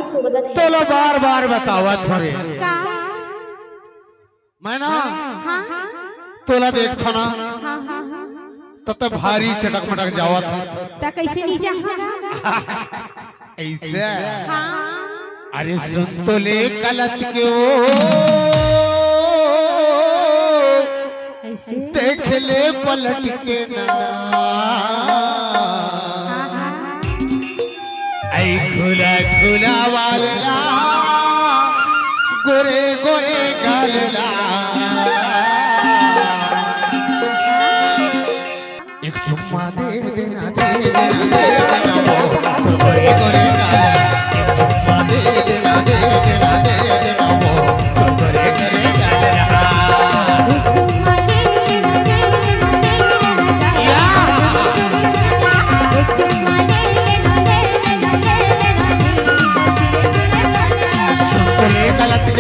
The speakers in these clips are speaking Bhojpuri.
हार्दिक स्वागत है। चलो बार बार बतावा थोड़े मैं ना तोला देख था ना तो भारी चटक मटक जावा था कैसे नीचे ऐसे अरे सुन तो ले कलश के देख ले पलट के ना ऐ खुला खुला वाला गोरे गोरे गालला एक चुम्मा दे देना गोरे गोरे गालला एक चुम्मा दे देना गोरे गोरे गालला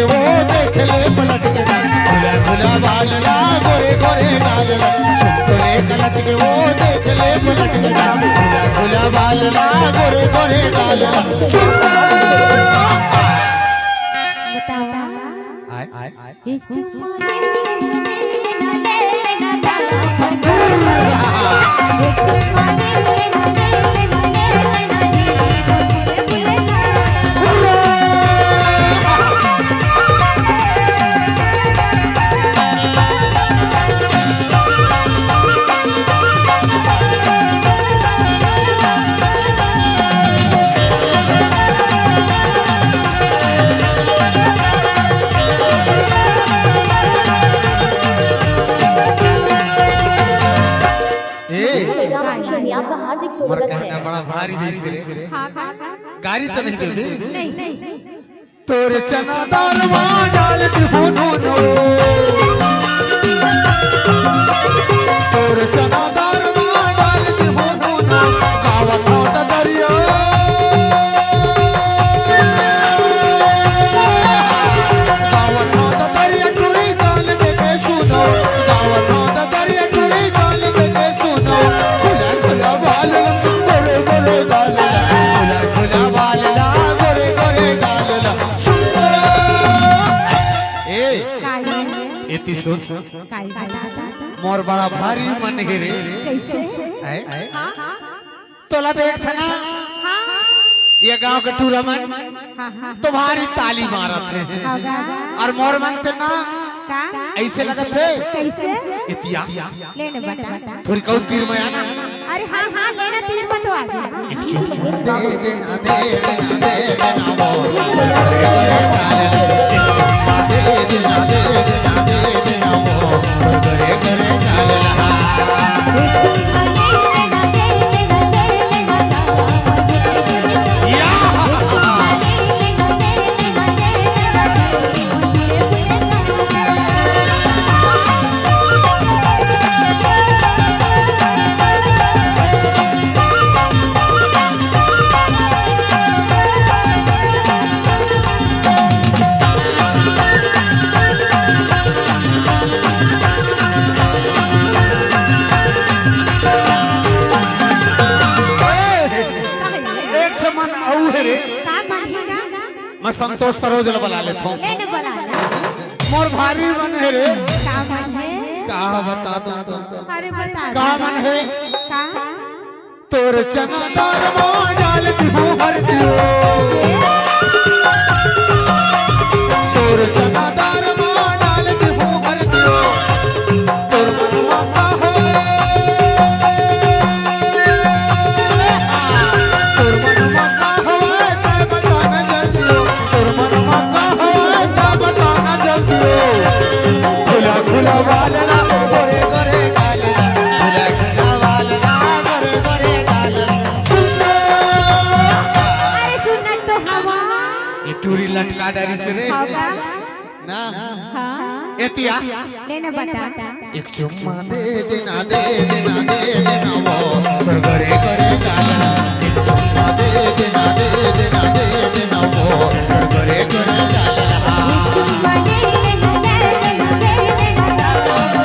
वो देख ले पलट के खुला खुला बालला गोरे गोरे गालला सुनले गलत के वो देख ले पलट के खुला खुला बालला गोरे गोरे गालला बतावा एक चुम्मा आपका हार्दिक स्वागत है। बड़ा भारी देश गाड़ी तो नहीं देते नहीं तोरे चना दाल मां डाल के होनो नो तोरे चना दाल मां डाल के होनो नो गावा नोट दरिया गावा नोट दरिया टुरी डाल के सुनो गावा नोट दरिया टुरी डाल के सुनो खुला खुला बाल गोरे गोरे गालला खुला खुला बालला गोरे गोरे गालला एती सुन मोर बड़ा भारी मन गिरे कैसे तोला देख था ना ये गांव के टूर्नामेंट तुम्हारी ताली मारत है और मोर मन थे ना ऐसे लगत थे कैसे इतिया लेने बता थोड़ी कौन तीर में आना अरे हाँ लेना तीर बतवा एक चुम्मा दे देना मोर गोरे गालला दे देना मोर गोरे गोरे गालला मैं संतोष सरोज बुला लेता हूँ मोर भारी मन है रे कहा बता दो अरे बता का मन है तोर चना दाल मां डाल दूं हर दियो तोर चना दाल मां डाल दूं हर दियो तोर मनवा का तोर मनवा का तब बताना जल्दी तोर मनवा का तब बताना जल्दी खुला खुला वाला गोरे गोरे गालला खुला खुला वाला गोरे गोरे गालला अरे सुनना तो हवा ये टूरी लटका डरी से रे ना हाँ एतिया लेने बता एक चुम्मा दे देना